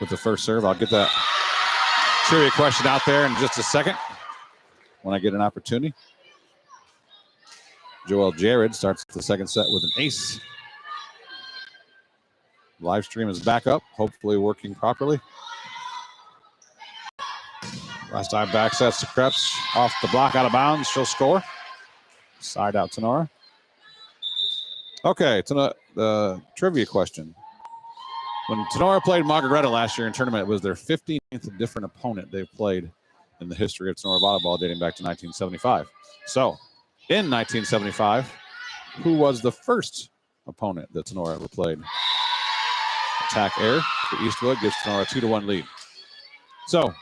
with the first serve. I'll get that trivia question out there in just a second when I get an opportunity. Joel Jared starts the second set with an ace. Live stream is back up, hopefully working properly. Last time back sets to Krebs off the block, out of bounds. She'll score. Side out Tinora. Okay, the trivia question. When Tinora played Margaretta last year in tournament, it was their 15th different opponent they've played in the history of Tinora volleyball dating back to 1975. So, in 1975, who was the first opponent that Tinora ever played? Attack air for Eastwood gives Tinora a 2-1 lead. So,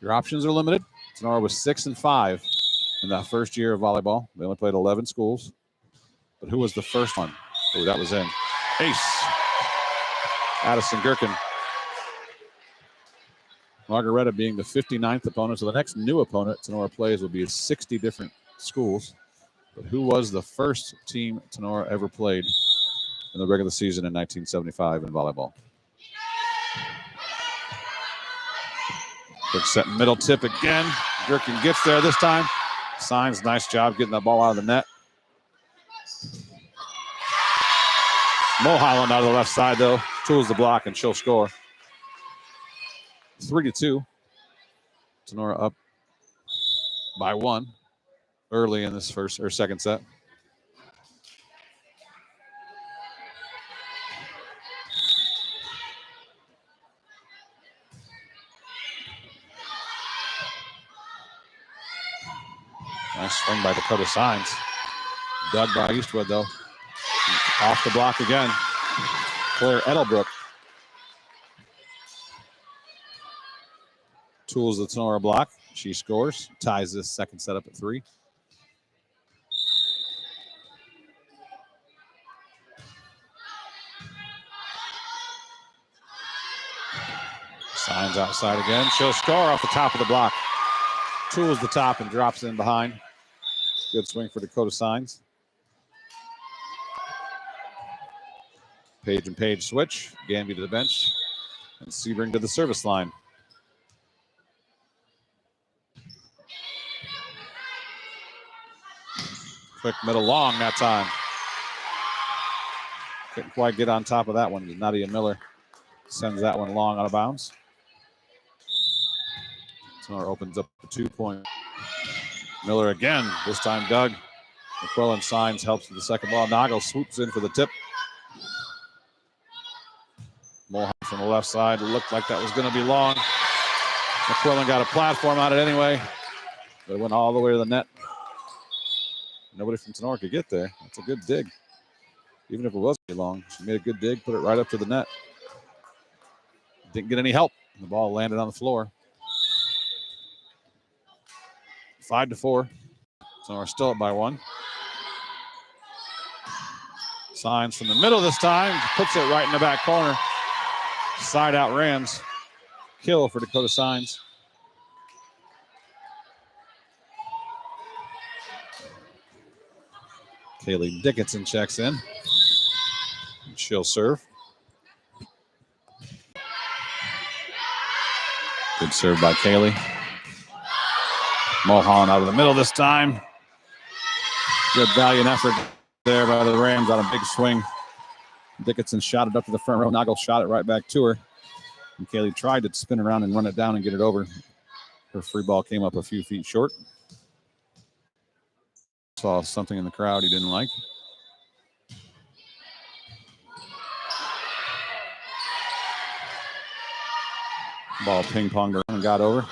your options are limited. Tinora was 6-5 in that first year of volleyball. They only played 11 schools. But who was the first one? Oh, that was in. Ace. Addison Gherkin. Margaretta being the 59th opponent. So the next new opponent Tinora plays will be 60 different schools. But who was the first team Tinora ever played in the regular season in 1975 in volleyball? Quick set middle tip again. Gherkin gets there this time. Signs, nice job getting that ball out of the net. Mulholland out of the left side, though. Tools the block, and she'll score. 3-2. Tinora up by 1 early in this first or second set. Nice swing by Dakota Signs. Dug by Eastwood, though. Off the block again. Claire Edelbrook. Tools the Tinora block. She scores. Ties this second set up at 3. Signs outside again. She'll score off the top of the block. Tools the top and drops in behind. Good swing for Dakota Signs. Page and Page switch. Ganby to the bench. And Sebring to the service line. Quick middle long that time. Couldn't quite get on top of that one. Nadia Miller sends that one long out of bounds. Tinora opens up the 2-point. Miller again. This time Doug. McQuillan Signs helps with the second ball. Nagel swoops in for the tip. Mulholland from the left side. It looked like that was going to be long. McQuillan got a platform on it anyway. But it went all the way to the net. Nobody from Tinora could get there. That's a good dig. Even if it was long, she made a good dig, put it right up to the net. Didn't get any help. The ball landed on the floor. 5-4. Tinora still up by 1. Signs from the middle this time. Puts it right in the back corner. Side out Rams. Kill for Dakota Signs. Kaylee Dickinson checks in. She'll serve. Good serve by Kaylee. Mulholland out of the middle this time. Good valiant effort there by the Rams on a big swing. Dickinson shot it up to the front row. Nagel shot it right back to her. And Kaylee tried to spin around and run it down and get it over. Her free ball came up a few feet short. Saw something in the crowd he didn't like. Ball ping-ponged around and got over.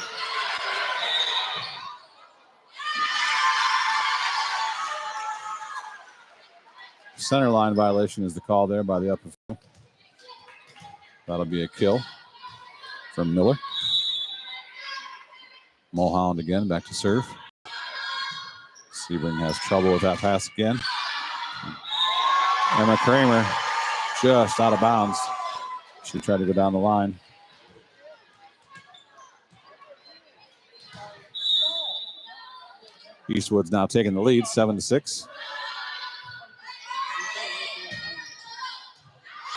Center line violation is the call there by the upper field. That'll be a kill from Miller. Mulholland again, back to serve. Sebring has trouble with that pass again. Emma Kramer just out of bounds. She tried to go down the line. Eastwood's now taking the lead, 7-6.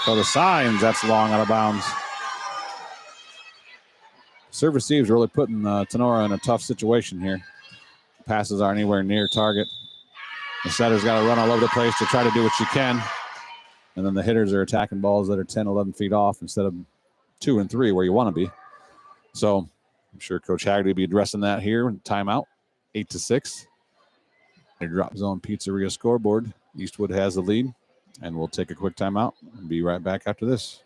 So the Signs, that's long out of bounds. Serve receives really putting Tinora in a tough situation here. Passes aren't anywhere near target. The setter's got to run all over the place to try to do what she can. And then the hitters are attacking balls that are 10, 11 feet off instead of 2 and 3 where you want to be. So I'm sure Coach Haggerty will be addressing that here in timeout, 8-6. They drop zone pizzeria scoreboard. Eastwood has the lead, and we'll take a quick timeout and be right back after this.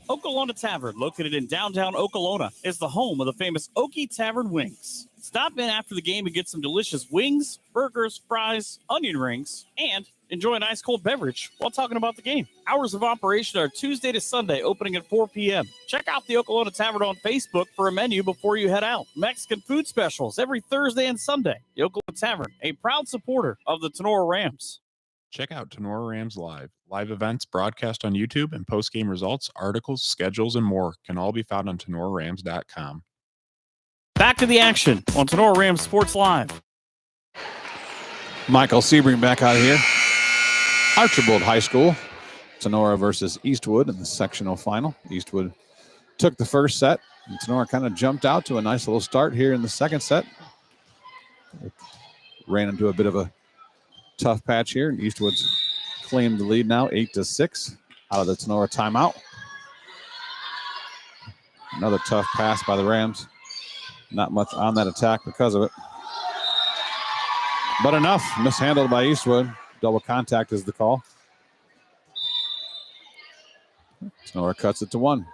Okolona Tavern, located in downtown Okolona, is the home of the famous Okie Tavern wings. Stop in after the game and get some delicious wings, burgers, fries, onion rings, and enjoy an ice cold beverage while talking about the game. Hours of operation are Tuesday to Sunday, opening at 4 p.m. Check out the Okolona Tavern on Facebook for a menu before you head out. Mexican food specials every Thursday and Sunday. The Okolona Tavern, a proud supporter of the Tinora Rams. Check out Tinora Rams Live. Live events broadcast on YouTube and post-game results, articles, schedules, and more can all be found on TinoraRams.com. Back to the action on Tinora Rams Sports Live. Michael Sebring back out here. Archibald High School. Tinora versus Eastwood in the sectional final. Eastwood took the first set, and Tinora kind of jumped out to a nice little start here in the second set. Ran into a bit of a tough patch here, and Eastwood's claimed the lead now, 8-6 out of the Tinora timeout. Another tough pass by the Rams. Not much on that attack because of it. But enough. Mishandled by Eastwood. Double contact is the call. Tinora cuts it to 1.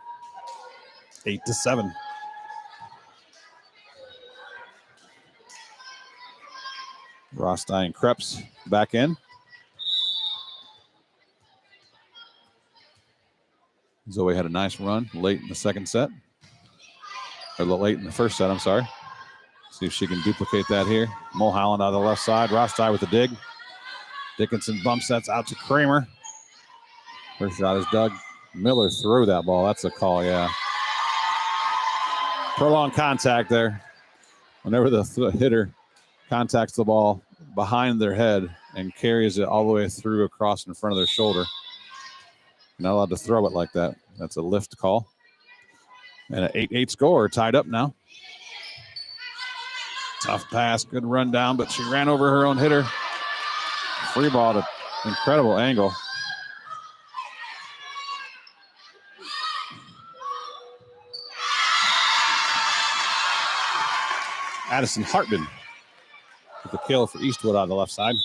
8-7. Rosti and Krebs back in. Zoe had a nice run late in the second set. Or late in the first set, I'm sorry. See if she can duplicate that here. Mulholland out of the left side. Rosti with the dig. Dickinson bump sets out to Kramer. First shot is Doug. Miller threw that ball. That's a call, yeah. Prolonged contact there. Whenever the hitter contacts the ball behind their head and carries it all the way through across in front of their shoulder, you're not allowed to throw it like that. That's a lift call. And an 8-8 score, tied up now. Tough pass, good run down, but she ran over her own hitter. Free ball to incredible angle. Addison Hartman with the kill for Eastwood on the left side.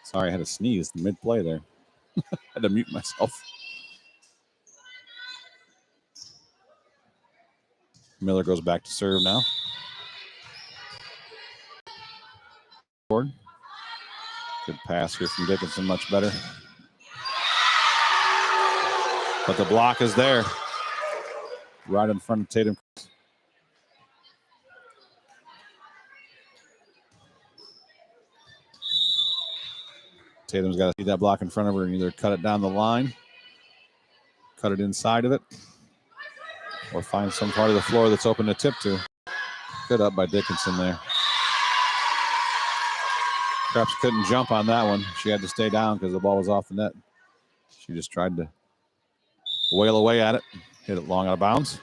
Sorry, I had to sneeze mid-play there. Had to mute myself. Miller goes back to serve now. Good pass here from Dickinson, much better. But the block is there. Right in front of Tatum. Tatum's got to see that block in front of her and either cut it down the line, cut it inside of it, or find some part of the floor that's open to tip to. Good up by Dickinson there. Krebs couldn't jump on that one. She had to stay down because the ball was off the net. She just tried to wail away at it, hit it long out of bounds.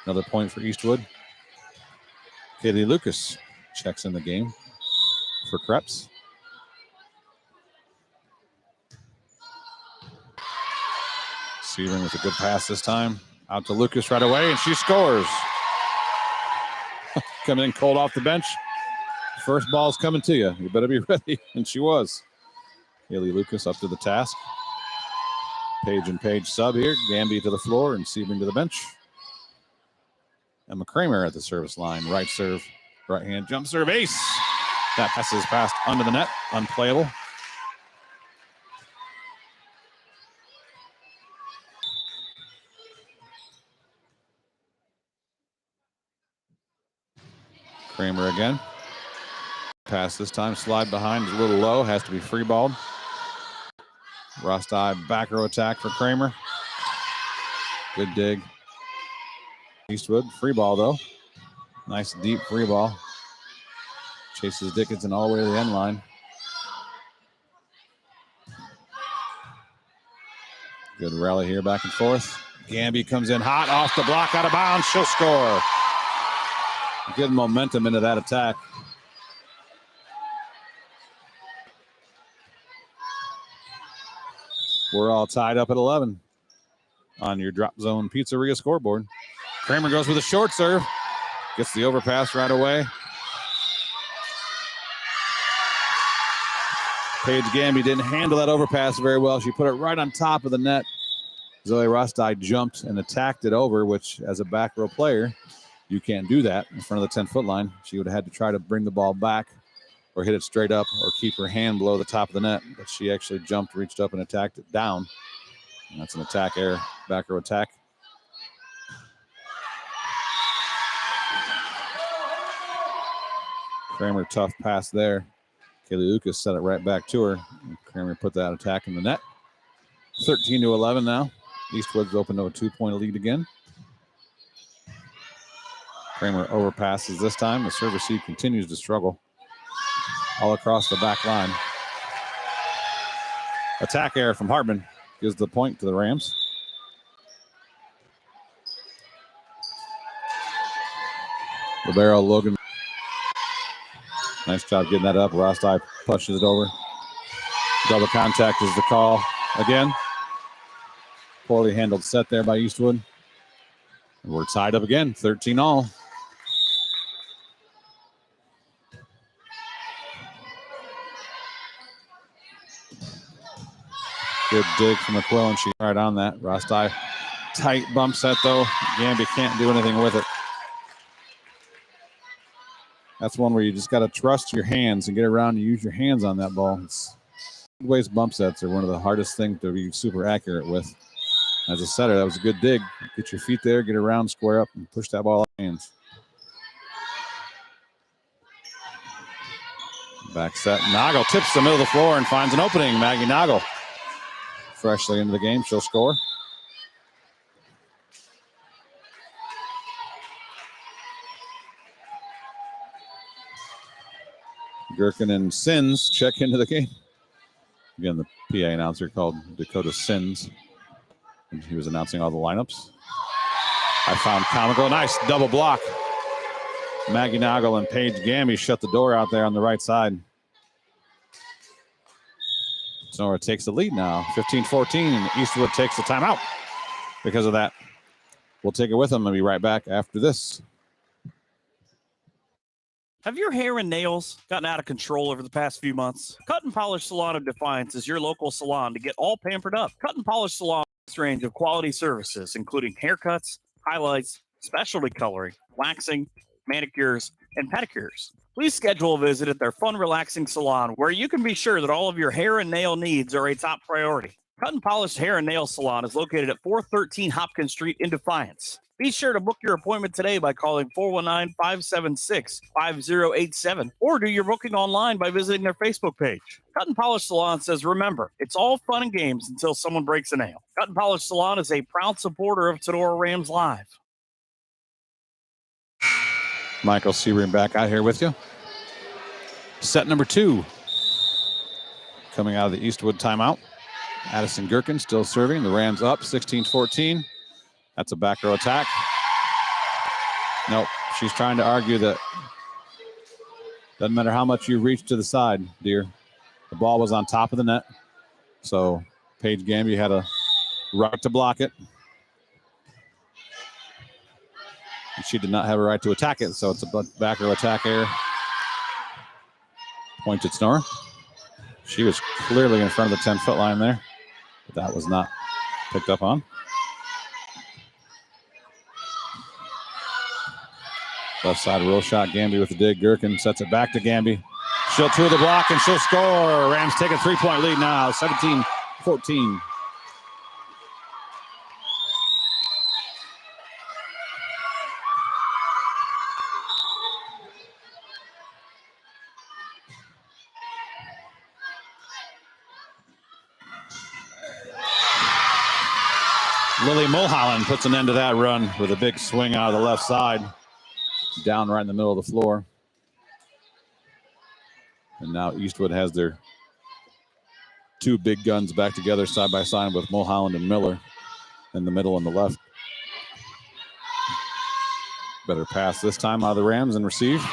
Another point for Eastwood. Kaylee Lucas checks in the game for Krebs. Sebring with a good pass this time. Out to Lucas right away, and she scores. Coming in cold off the bench. First ball's coming to you. You better be ready. And she was. Haley Lucas up to the task. Page and Page sub here. Gamby to the floor and Sebring to the bench. Emma Kramer at the service line. Right serve, right hand jump serve, ace. That passes past under the net. Unplayable. Kramer again. Pass this time. Slide behind is a little low. Has to be free balled. Rosti back row attack for Kramer. Good dig. Eastwood. Free ball though. Nice deep free ball. Chases Dickinson all the way to the end line. Good rally here back and forth. Gamby comes in hot off the block, out of bounds. She'll score. Good momentum into that attack. We're all tied up at 11 on your Drop Zone Pizzeria scoreboard. Kramer goes with a short serve. Gets the overpass right away. Paige Gamby didn't handle that overpass very well. She put it right on top of the net. Zoe Rostai jumped and attacked it over, which as a back row player, you can't do that in front of the 10-foot line. She would have had to try to bring the ball back or hit it straight up or keep her hand below the top of the net. But she actually jumped, reached up, and attacked it down. And that's an attack error, back row attack. Kramer, tough pass there. Kaylee Lucas set it right back to her. And Kramer put that attack in the net. 13-11 now. Eastwood's open to a 2-point lead again. Kramer overpasses this time. The service seat continues to struggle all across the back line. Attack error from Hartman gives the point to the Rams. Libero Logan. Nice job getting that up. Rostai pushes it over. Double contact is the call again. Poorly handled set there by Eastwood. And we're tied up again, 13-all. Good dig from McQuillan. She's right on that. Rostai, tight bump set though. Gamby can't do anything with it. That's one where you just got to trust your hands and get around and use your hands on that ball. Sideways bump sets are one of the hardest things to be super accurate with. As a setter, that was a good dig. Get your feet there, get around, square up, and push that ball out of hands. Back set. Noggle tips the middle of the floor and finds an opening. Maggie Noggle freshly into the game. She'll score. Gherkin and Sins check into the game. Again, the PA announcer called Dakota Sins. And he was announcing all the lineups. I found comical. Nice double block. Maggie Noggle and Paige Gamby shut the door out there on the right side. Tinora takes the lead now, 15-14. Eastwood takes the timeout because of that. We'll take it with them and be right back after this. Have your hair and nails gotten out of control over the past few months? Cut and Polish Salon of Defiance is your local salon to get all pampered up. Cut and Polish Salon has a range of quality services, including haircuts, highlights, specialty coloring, waxing, manicures, and pedicures. Please schedule a visit at their fun, relaxing salon where you can be sure that all of your hair and nail needs are a top priority. Cut and Polish Hair and Nail Salon is located at 413 Hopkins Street in Defiance. Be sure to book your appointment today by calling 419-576-5087 or do your booking online by visiting their Facebook page. Cut and Polish Salon says, remember, it's all fun and games until someone breaks a nail. Cut and Polish Salon is a proud supporter of Tinora Rams Live. Michael Sebring back out here with you. Set number 2. Coming out of the Eastwood timeout. Addison Gherkin still serving. The Rams up 16-14. That's a back row attack. Nope. She's trying to argue that doesn't matter how much you reach to the side, dear. The ball was on top of the net. So Paige Gamby had a right to block it. And she did not have a right to attack it. So it's a back row attack error. Point at Tinora. She was clearly in front of the 10-foot line there. But that was not picked up on. Left side roll shot. Gamby with the dig. Gherkin sets it back to Gamby. She'll to the block and she'll score. Rams take a 3-point lead now, 17-14. Lily Mulholland puts an end to that run with a big swing out of the left side. Down right in the middle of the floor. And now Eastwood has their 2 big guns back together side by side with Mulholland and Miller. in the middle and the left. Better pass this time out of the Rams and receive.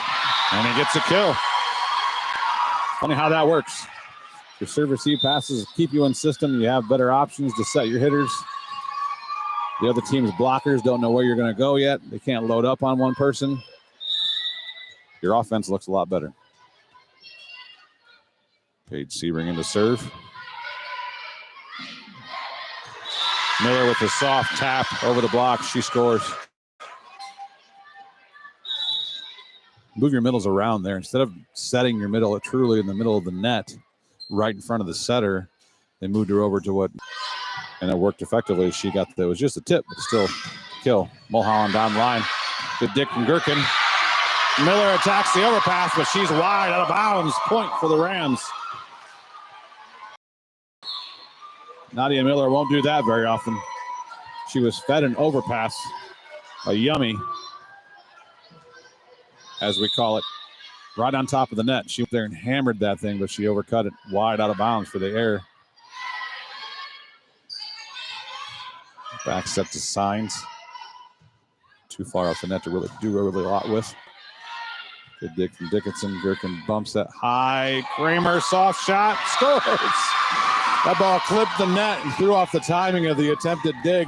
And he gets a kill. Funny how that works. Your serve receive passes keep you in system. You have better options to set your hitters. The other team's blockers don't know where you're going to go yet. They can't load up on one person. Your offense looks a lot better. Paige Sebring into serve. Miller with a soft tap over the block. She scores. Move your middles around there. Instead of setting your middle truly in the middle of the net, right in front of the setter, they moved her over to what, and it worked effectively. She got, it was just a tip, but still kill. Mulholland down the line. Good dick from Gherkin. Miller attacks the overpass, but she's wide out of bounds. Point for the Rams. Nadia Miller won't do that very often. She was fed an overpass, a yummy, as we call it, right on top of the net. She went there and hammered that thing, but she overcut it wide out of bounds for the air. Back set to Signs. Too far off the net to really do a lot with. Good dig from Dickinson. Gherkin bumps that high. Kramer, soft shot, scores. That ball clipped the net and threw off the timing of the attempted dig.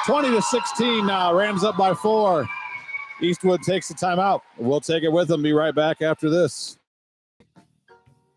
20-16 now. Rams up by 4. Eastwood takes the timeout. We'll take it with them. Be right back after this.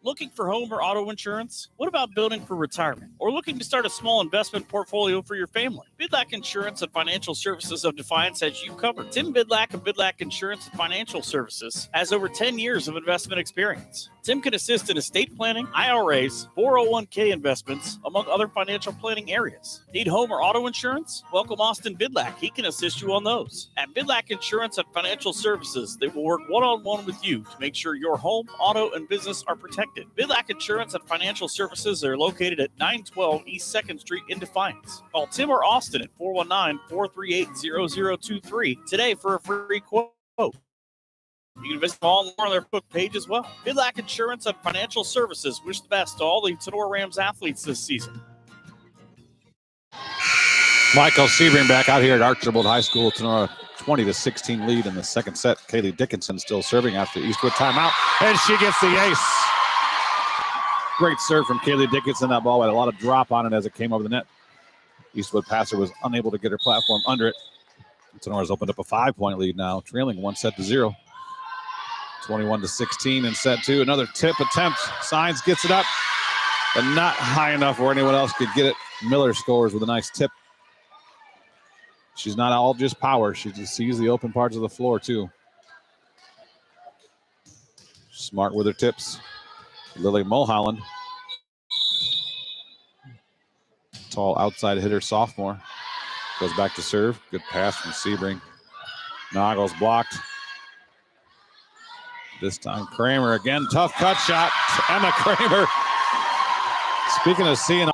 Looking for home or auto insurance? What about building for retirement? Or looking to start a small investment portfolio for your family? Bidlack Insurance and Financial Services of Defiance has you covered. Tim Bidlack of Bidlack Insurance and Financial Services has over 10 years of investment experience. Tim can assist in estate planning, IRAs, 401k investments, among other financial planning areas. Need home or auto insurance? Welcome Austin Bidlack. He can assist you on those. At Bidlack Insurance and Financial Services, they will work one-on-one with you to make sure your home, auto, and business are protected. Bidlack Insurance and Financial Services are located at 912 East 2nd Street in Defiance. Call Tim or Austin at 419-438-0023 today for a free quote. You can visit them all on their book page as well. Bidlack Insurance and Financial Services wish the best to all the Tinora Rams athletes this season. Michael Sebring back out here at Archibald High School. Tinora 20-16 lead in the second set. Kaylee Dickinson still serving after Eastwood timeout, and she gets the ace. Great serve from Kaylee Dickinson. That ball had a lot of drop on it as it came over the net. Eastwood passer was unable to get her platform under it. Tinora's opened up a 5-point lead now, trailing 1-0. 21-16 in set 2. Another tip attempt. Signs gets it up, but not high enough where anyone else could get it. Miller scores with a nice tip. She's not all just power. She just sees the open parts of the floor, too. Smart with her tips. Lily Mulholland. Tall outside hitter, sophomore. Goes back to serve. Good pass from Sebring. Noggles blocked. This time Kramer again. Tough cut shot. Emma Kramer. Speaking of seeing,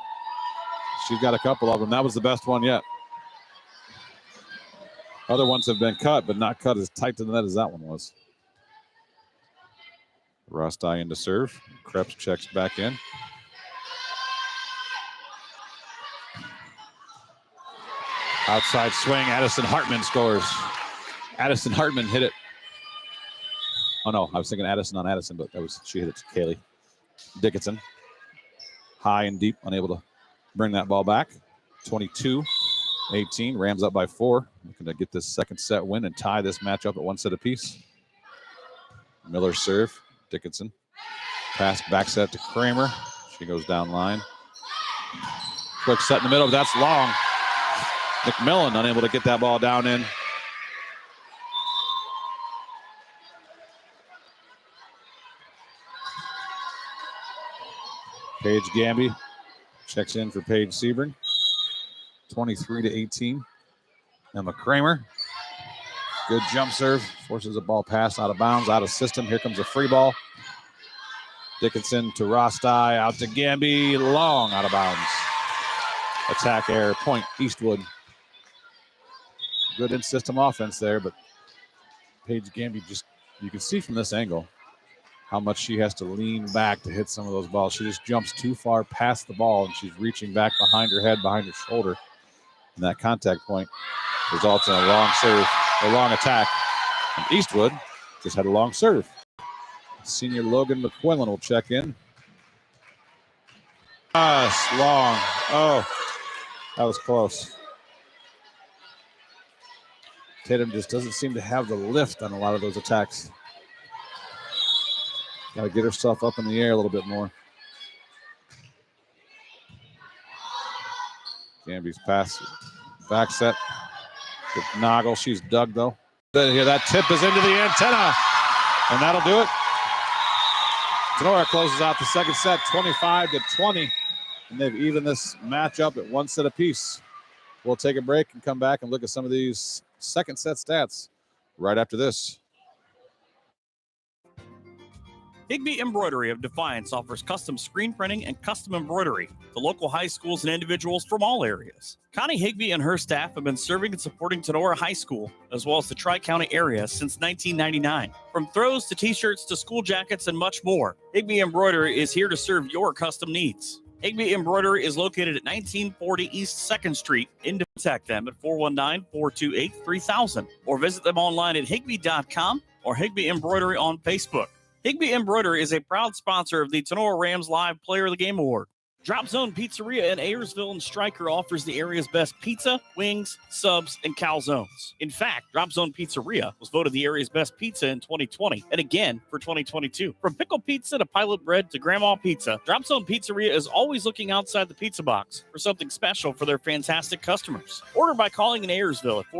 she's got a couple of them. That was the best one yet. Other ones have been cut, but not cut as tight to the net as that one was. Rosti into serve. Krebs checks back in. Outside swing. Addison Hartman scores. Addison Hartman hit it. Oh no, I was thinking Addison on Addison, but that was, she hit it to Kaylee Dickinson. High and deep, unable to bring that ball back. 22-18. Rams up by 4. Looking to get this second set win and tie this matchup at 1 set apiece. Miller serve. Dickinson. Pass back set to Kramer. She goes down line. Quick set in the middle, but that's long. McMillan unable to get that ball down in. Paige Gamby checks in for Paige Sebring. 23-18. Emma Kramer. Good jump serve. Forces a ball pass out of bounds, out of system. Here comes a free ball. Dickinson to Rosti, out to Gamby. Long out of bounds. Attack error, point Eastwood. Good in-system offense there, but Paige Gamby just, you can see from this angle, how much she has to lean back to hit some of those balls. She just jumps too far past the ball, and she's reaching back behind her head, behind her shoulder. And that contact point results in a long serve, a long attack. And Eastwood just had a long serve. Senior Logan McQuillan will check in. Long. Oh, that was close. Tatum just doesn't seem to have the lift on a lot of those attacks. Got to get herself up in the air a little bit more. Gamby's pass, back set with Noggle. She's dug though. Here, that tip is into the antenna, and that'll do it. Tinora closes out the second set, 25-20, and they've evened this match up at one set apiece. We'll take a break and come back and look at some of these second set stats right after this. Higby Embroidery of Defiance offers custom screen printing and custom embroidery to local high schools and individuals from all areas. Connie Higby and her staff have been serving and supporting Tinora High School, as well as the Tri-County area, since 1999. From throws to t-shirts to school jackets and much more, Higby Embroidery is here to serve your custom needs. Higby Embroidery is located at 1940 East 2nd Street. Contact them at 419-428-3000 or visit them online at higby.com or Higby Embroidery on Facebook. Higby Embroidery is a proud sponsor of the Tinora Rams Live Player of the Game Award. Drop Zone Pizzeria in Ayersville and Stryker offers the area's best pizza, wings, subs, and calzones. In fact, Drop Zone Pizzeria was voted the area's best pizza in 2020 and again for 2022. From pickle pizza to pilot bread to grandma pizza, Drop Zone Pizzeria is always looking outside the pizza box for something special for their fantastic customers. Order by calling in Ayersville at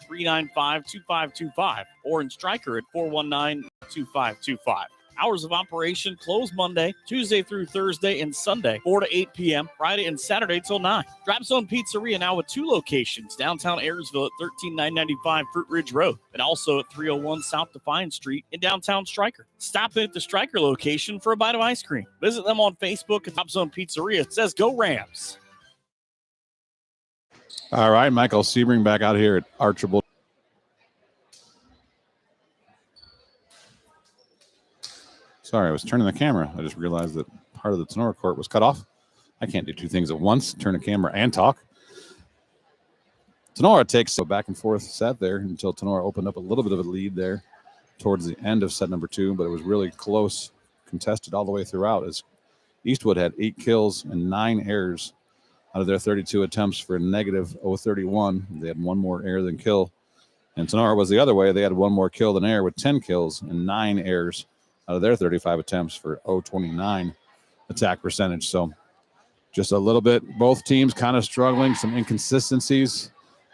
419-395-2525 or in Stryker at 419-2525. Hours of operation close Monday, Tuesday through Thursday, and Sunday, 4 to 8 p.m., Friday and Saturday till 9. Drop Zone Pizzeria now with 2 locations, downtown Ayersville at 13995 Fruit Ridge Road, and also at 301 South Defiance Street in downtown Stryker. Stop in at the Stryker location for a bite of ice cream. Visit them on Facebook at Drop Zone Pizzeria. It says, Go Rams. All right, Michael Sebring back out here at Archibald. Sorry, I was turning the camera. I just realized that part of the Tinora court was cut off. I can't do two things at once, turn the camera and talk. Tinora takes a back and forth set there until Tinora opened up a little bit of a lead there towards the end of set number 2, but it was really close, contested all the way throughout as Eastwood had 8 kills and 9 errors out of their 32 attempts for a negative 031. They had 1 more error than kill. And Tinora was the other way. They had 1 more kill than error with 10 kills and 9 errors out of their 35 attempts for 0.29 attack percentage. So just a little bit, both teams kind of struggling, some inconsistencies.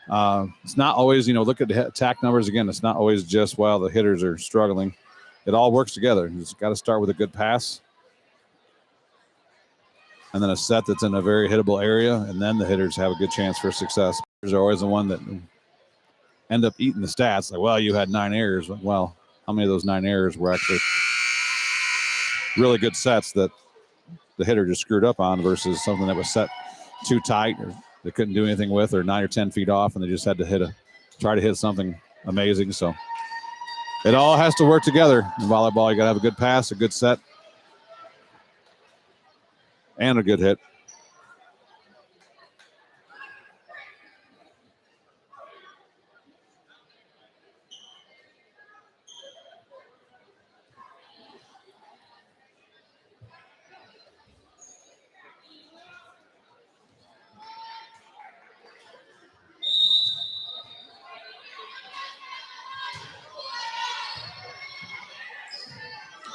It's not always, look at the attack numbers again. It's not always just, well, the hitters are struggling. It all works together. It's got to start with a good pass and then a set that's in a very hittable area, and then the hitters have a good chance for success. Hitters are always the one that end up eating the stats. Like, well, you had 9 errors. Well, how many of those 9 errors were actually really good sets that the hitter just screwed up on versus something that was set too tight or they couldn't do anything with, or 9 or 10 feet off, and they just had to try to hit something amazing. So it all has to work together in volleyball. You got to have a good pass, a good set, and a good hit.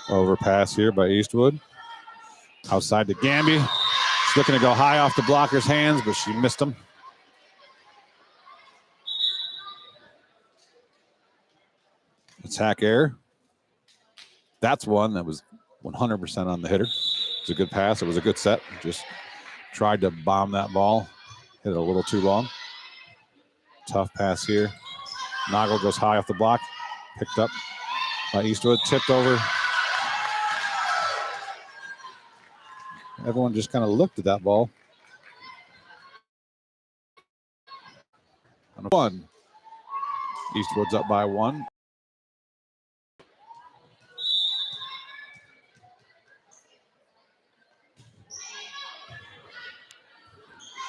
Overpass here by Eastwood. Outside to Gamby. She's looking to go high off the blocker's hands, but she missed him. Attack error. That's one that was 100% on the hitter. It's a good pass. It was a good set. Just tried to bomb that ball. Hit it a little too long. Tough pass here. Noggle goes high off the block. Picked up by Eastwood. Tipped over. Everyone just kind of looked at that ball. On 1. Eastwood's up by 1.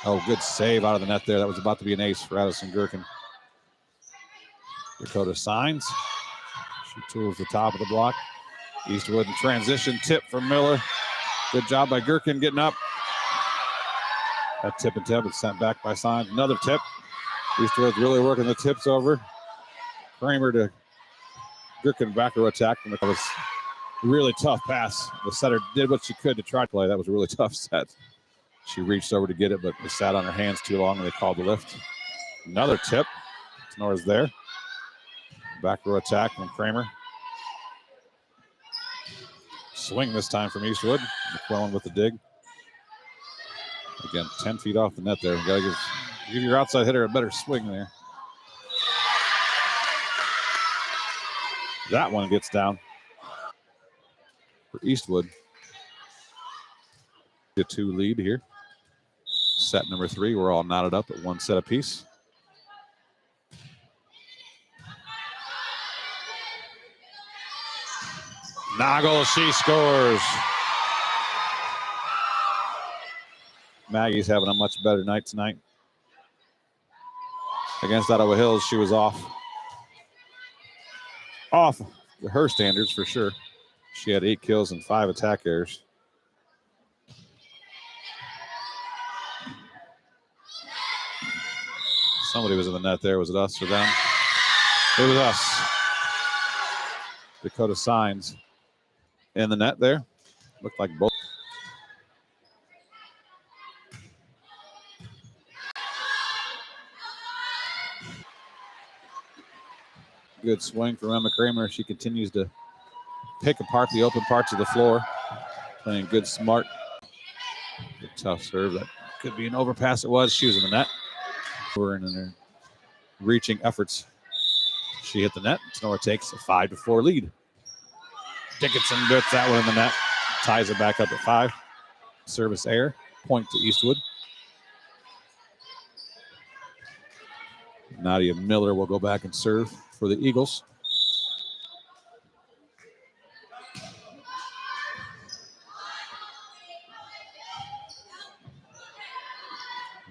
Oh, good save out of the net there. That was about to be an ace for Addison Gherkin. Dakota signs. She tools the top of the block. Eastwood in transition. Tip from Miller. Good job by Gherkin getting up. That tip and tip is sent back by Signs. Another tip. Eastwood's really working the tips over. Kramer to Gherkin back row attack. And it was a really tough pass. The setter did what she could to try to play. That was a really tough set. She reached over to get it, but it sat on her hands too long and they called the lift. Another tip. Tenora's there. Back row attack from Kramer. Swing this time from Eastwood. McClellan with the dig. Again, 10 feet off the net there. You got to give your outside hitter a better swing there. That one gets down for Eastwood. The 2 lead here. Set number 3. We're all knotted up at 1 set apiece. Noggle, she scores. Maggie's having a much better night tonight. Against Ottawa Hills, she was off her standards for sure. She had 8 kills and 5 attack errors. Somebody was in the net there. Was it us or them? It was us. Dakota Signs in the net there. Looked like both. Good swing from Emma Kramer. She continues to pick apart the open parts of the floor. Playing good, smart. Good, tough serve. That could be an overpass. It was. She was in the net. We're in her reaching efforts. She hit the net. Tinora takes a 5-4 lead. Dickinson gets that one in the net. Ties it back up at 5. Service error. Point to Eastwood. Nadia Miller will go back and serve for the Eagles.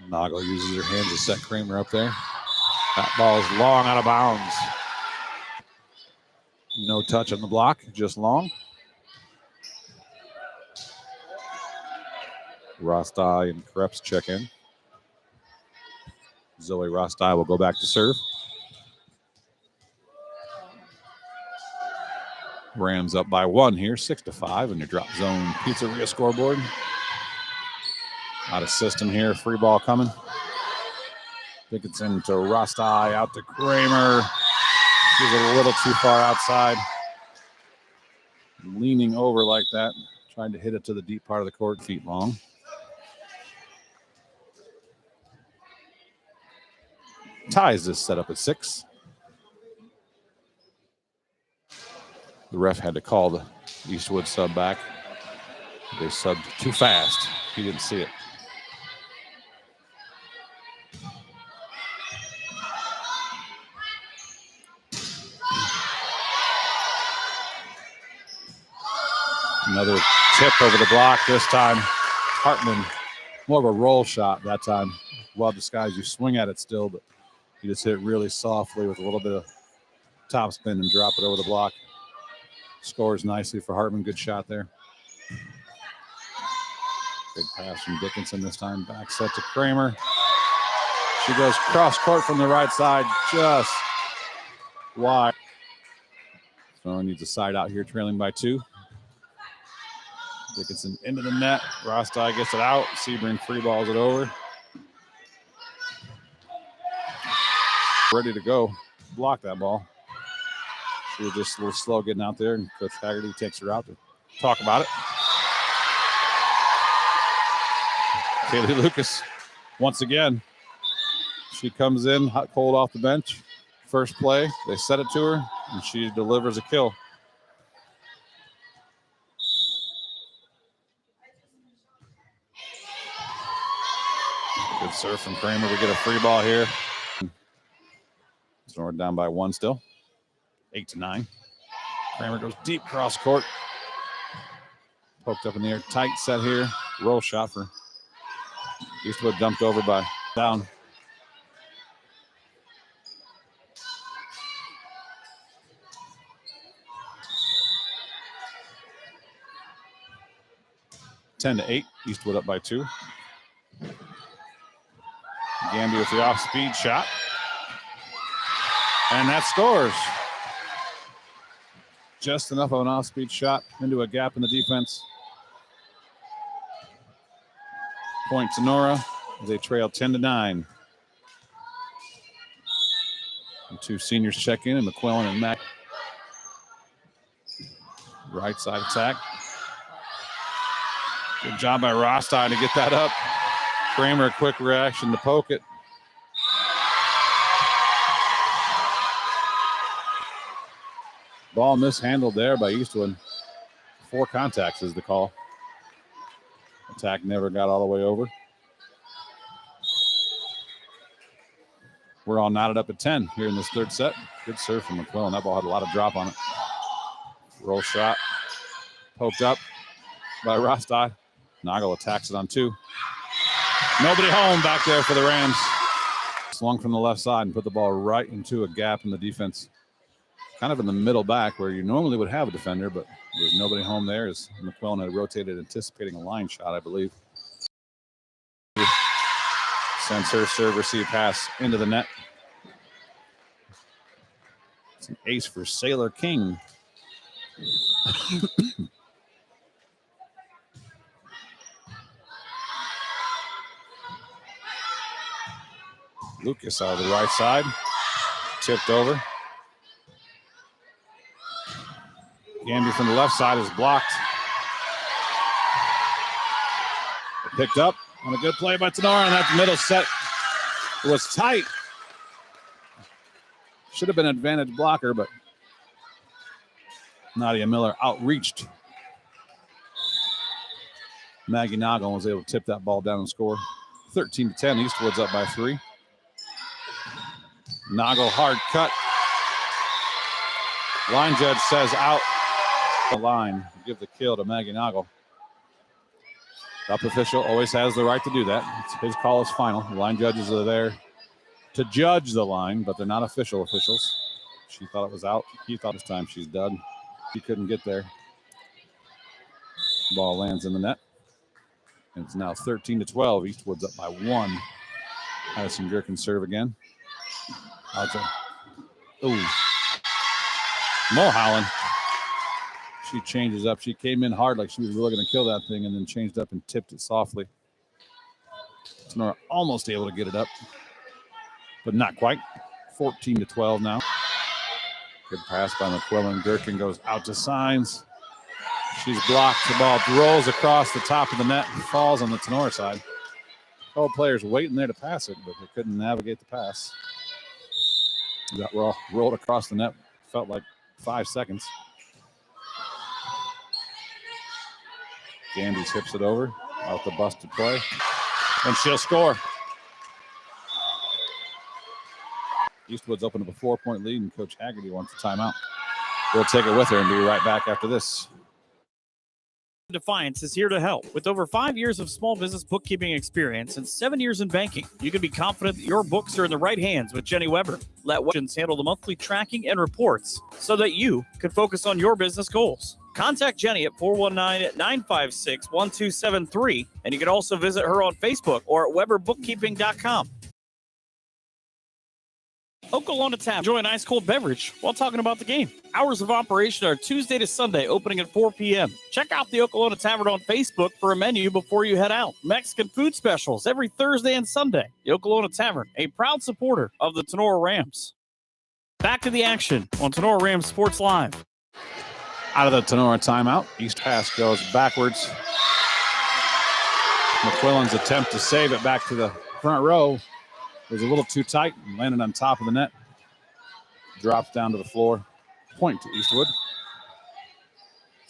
Noggle uses her hands to set Kramer up there. That ball is long out of bounds. No touch on the block, just long. Rostai and Krebs check in. Zoe Rostai will go back to serve. Rams up by 1 here, 6-5 in your drop zone pizzeria scoreboard. Out of system here, free ball coming. Dickinson to Rostai, out to Kramer. She's a little too far outside. Leaning over like that, trying to hit it to the deep part of the court, feet long. Ties this setup at 6. The ref had to call the Eastwood sub back. They subbed too fast. He didn't see it. Another tip over the block this time. Hartman, more of a roll shot that time. Well disguised. You swing at it still, but you just hit it really softly with a little bit of top spin and drop it over the block. Scores nicely for Hartman. Good shot there. Big pass from Dickinson this time. Back set to Kramer. She goes cross court from the right side, just wide. So needs a side out here, trailing by 2. Dickinson into the net. Rostai gets it out. Sebring free balls it over. Ready to go. Block that ball. She was just a little slow getting out there, and Coach Haggerty takes her out to talk about it. Kaylee Lucas, once again, she comes in hot cold off the bench. First play, they set it to her, and she delivers a kill. Good serve from Kramer. We get a free ball here. So we're down by 1 still. 8-9. Kramer goes deep cross court. Poked up in the air. Tight set here. Roll shot for Eastwood dumped over by down. Ten to 8. Eastwood up by 2. Gamby with the off-speed shot. And that scores. Just enough of an off-speed shot into a gap in the defense. Point Tinora as they trail 10 to 9. The two seniors check in, and McQuillan and Mack. Right side attack. Good job by Rostad to get that up. Kramer, a quick reaction to poke it. Ball mishandled there by Eastwood. 4 contacts is the call. Attack never got all the way over. We're all knotted up at 10 here in this third set. Good serve from McQuillan. That ball had a lot of drop on it. Roll shot. Poked up by Rostad. Nagel attacks it on 2. Nobody home back there for the Rams. Swung from the left side and put the ball right into a gap in the defense. Kind of in the middle back where you normally would have a defender, but there's nobody home there as McQuillan had rotated, anticipating a line shot, I believe. Sends her serve receive pass into the net. It's an ace for Sailor King. Lucas out of the right side. Tipped over. Gamby from the left side is blocked. Picked up on a good play by Tinora, and that middle set was tight. Should have been an advantage blocker, but Nadia Miller outreached Maggie Nagel and was able to tip that ball down and score. 13 to 10. Eastwood's up by 3. Nagel hard cut. Line judge says out the line. Give the kill to Maggie Nagel. Up official always has the right to do that. His call is final. The line judges are there to judge the line, but they're not officials. She thought it was out. He thought this time she's done. He couldn't get there. Ball lands in the net. And it's now 13 to 12. Eastwood's up by 1. Addison Gherkin serve again. Mulholland. She changes up. She came in hard like she was really going to kill that thing and then changed up and tipped it softly. Tinora almost able to get it up, but not quite. 14 to 12 now. Good pass by McQuillan. Gherkin goes out to Signs. She's blocked. The ball rolls across the top of the net and falls on the Tinora side. All players waiting there to pass it, but they couldn't navigate the pass. That rolled across the net. Felt like 5 seconds. Gandy tips it over. Out the busted play. And she'll score. Eastwood's open up a 4-point lead, and Coach Haggerty wants a timeout. We'll take it with her and be right back after this. Defiance is here to help. With over 5 years of small business bookkeeping experience and 7 years in banking, you can be confident that your books are in the right hands with Jenny Weber. Let Weber handle the monthly tracking and reports so that you can focus on your business goals. Contact Jenny at 419-956-1273, and you can also visit her on Facebook or at weberbookkeeping.com. Okolona Tap. Enjoy an ice cold beverage while talking about the game. Hours of operation are Tuesday to Sunday, opening at 4 p.m. Check out the Okolona Tavern on Facebook for a menu before you head out. Mexican food specials every Thursday and Sunday. The Okolona Tavern, a proud supporter of the Tinora Rams. Back to the action on Tinora Rams Sports Live. Out of the Tinora timeout. East pass goes backwards. McQuillan's attempt to save it back to the front row was a little too tight and landed on top of the net. Drops down to the floor. Point to Eastwood.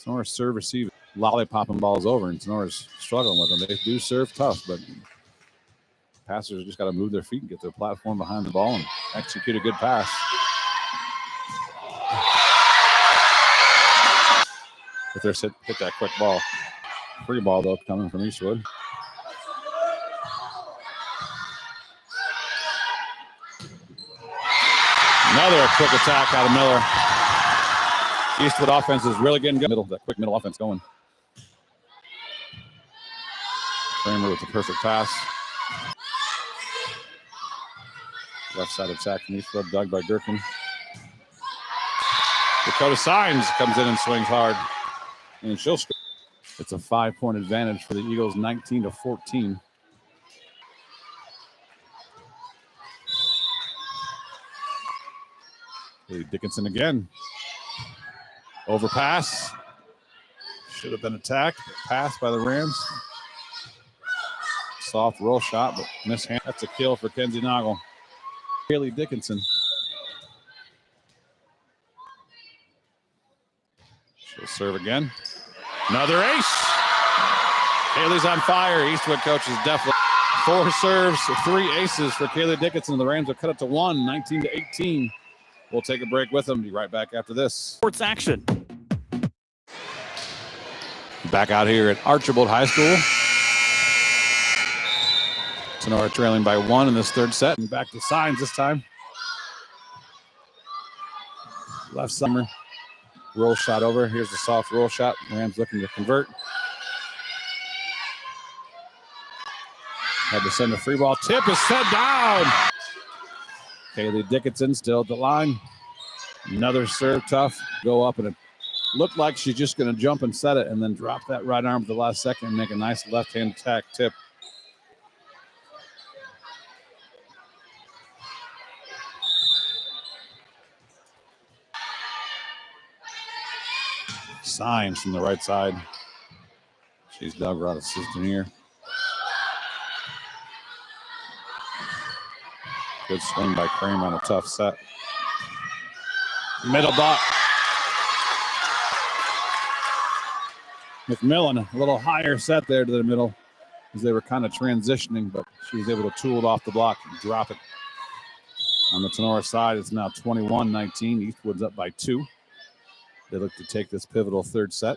Tinora's serve receive. Lollipopping balls over, and Tinora's struggling with them. They do serve tough, but passers just got to move their feet and get their platform behind the ball and execute a good pass. If they're hit that quick ball. Free ball, though, coming from Eastwood. Another quick attack out of Miller. Eastwood offense is really getting good. That quick middle offense going. Kramer with the perfect pass. Left side attack from Eastwood, dug by Gherkin. Dakota Signs comes in and swings hard. And she'll score. It's a 5-point advantage for the Eagles, 19-14. Dickinson again. Overpass. Should have been attacked, but passed by the Rams. Soft roll shot, but mishand. That's a kill for Kenzie Noggle. Haley Dickinson. She'll serve again. Another ace. Haley's on fire. Eastwood coach is definitely 4 serves, 3 aces for Kaylee Dickinson. The Rams will cut it to 1, 19-18. We'll take a break with them. Be right back after this. Sports action. Back out here at Archibald High School. Tinora trailing by 1 in this third set. And back to Signs this time. Left summer. Roll shot over. Here's the soft roll shot. Rams looking to convert. Had to send a free ball. Tip is set down. Kaylee Dickinson still at the line. Another serve tough. Go up, and it looked like she's just going to jump and set it and then drop that right arm at the last second and make a nice left-hand attack tip. Signs from the right side. She's dug right assistant here. Good swing by Kramer on a tough set. Middle dot. McMillan, a little higher set there to the middle as they were kind of transitioning, but she was able to tool it off the block and drop it. On the Tinora side, it's now 21-19. Eastwood's up by 2. They look to take this pivotal third set.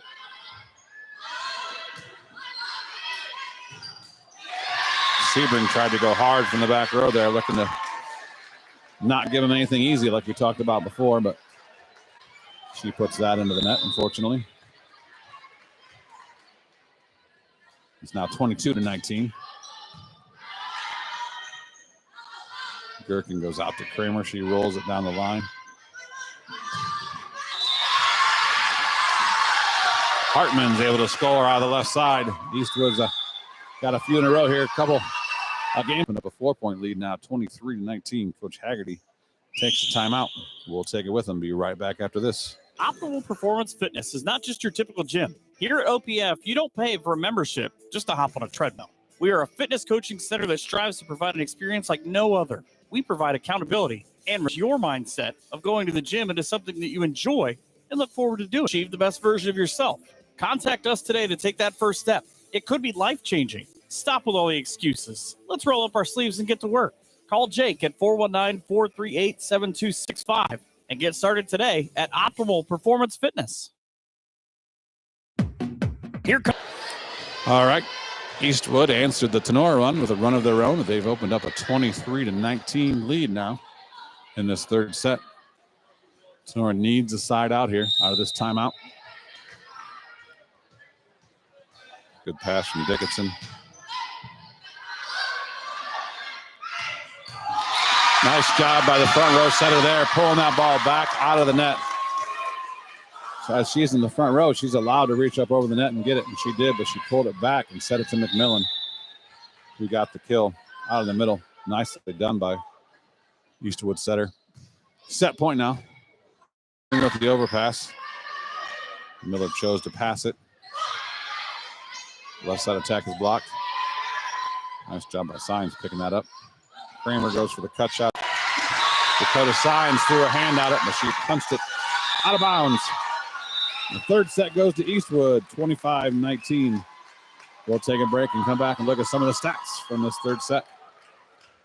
Sebring tried to go hard from the back row there, looking to not give him anything easy like we talked about before, but she puts that into the net, unfortunately. It's now 22-19. Gherkin goes out to Kramer. She rolls it down the line. Hartman's able to score out of the left side. Eastwood's got a few in a row here. A game up a 4-point lead now, 23-19. Coach Haggerty takes the timeout. We'll take it with him. Be right back after this. Optimal Performance Fitness is not just your typical gym. Here at OPF, you don't pay for a membership just to hop on a treadmill. We are a fitness coaching center that strives to provide an experience like no other. We provide accountability and your mindset of going to the gym into something that you enjoy and look forward to doing. Achieve the best version of yourself. Contact us today to take that first step. It could be life-changing. Stop with all the excuses. Let's roll up our sleeves and get to work. Call Jake at 419-438-7265 and get started today at Optimal Performance Fitness. All right. Eastwood answered the Tinora run with a run of their own. They've opened up a 23-19 lead now in this third set. Tinora needs a side out here out of this timeout. Good pass from Dickinson. Nice job by the front row setter there, pulling that ball back out of the net. So as she's in the front row, she's allowed to reach up over the net and get it, and she did, but she pulled it back and set it to McMillan, who got the kill out of the middle. Nicely done by Eastwood setter. Set point now. With the overpass. Miller chose to pass it. Left side attack is blocked. Nice job by Signs picking that up. Kramer goes for the cut shot. Dakota Signs threw her hand at it, but she punched it out of bounds. The third set goes to Eastwood, 25-19. We'll take a break and come back and look at some of the stats from this third set.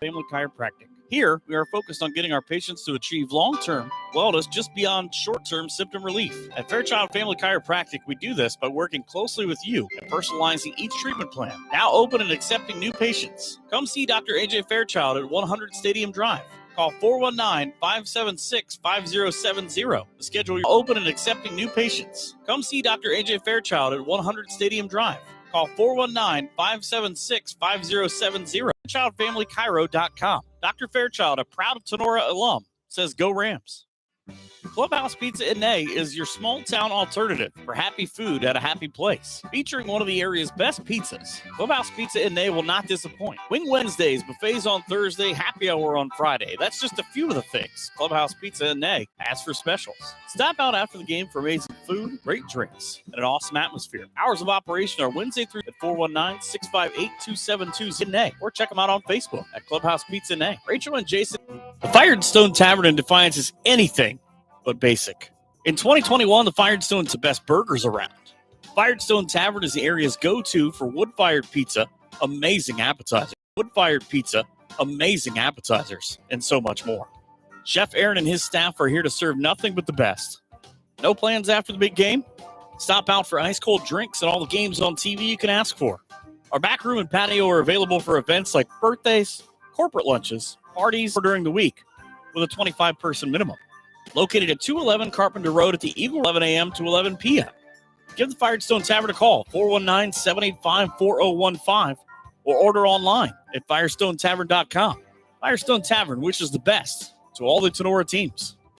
Family Chiropractic. Here, we are focused on getting our patients to achieve long-term wellness just beyond short-term symptom relief. At Fairchild Family Chiropractic, we do this by working closely with you and personalizing each treatment plan. Now open and accepting new patients. Come see Dr. AJ Fairchild at 100 Stadium Drive. Call 419-576-5070 to schedule your open and accepting new patients. Come see Dr. AJ Fairchild at 100 Stadium Drive. Call 419-576-5070. FairchildFamilyCairo.com. Dr. Fairchild, a proud Tinora alum, says go Rams. Clubhouse Pizza in A is your small town alternative for happy food at a happy place. Featuring one of the area's best pizzas, Clubhouse Pizza in A will not disappoint. Wing Wednesdays, buffets on Thursday, happy hour on Friday. That's just a few of the things Clubhouse Pizza in A has for specials. Stop out after the game for amazing food, great drinks, and an awesome atmosphere. Hours of operation are Wednesday through at 419-658-2720 in A, or check them out on Facebook at Clubhouse Pizza in A. Rachel and Jason. The Firestone Tavern in Defiance is anything but basic. In 2021, the Firestone's the best burgers around. Firestone Tavern is the area's go-to for wood-fired pizza, amazing appetizers, and so much more. Chef Aaron and his staff are here to serve nothing but the best. No plans after the big game? Stop out for ice-cold drinks and all the games on TV you can ask for. Our back room and patio are available for events like birthdays, corporate lunches, parties, or during the week, with a 25-person minimum. Located at 211 Carpenter Road at the Eagle, 11 a.m. to 11 p.m. Give the Firestone Tavern a call, 419-785-4015, or order online at firestonetavern.com. Firestone Tavern wishes the best to all the Tinora teams.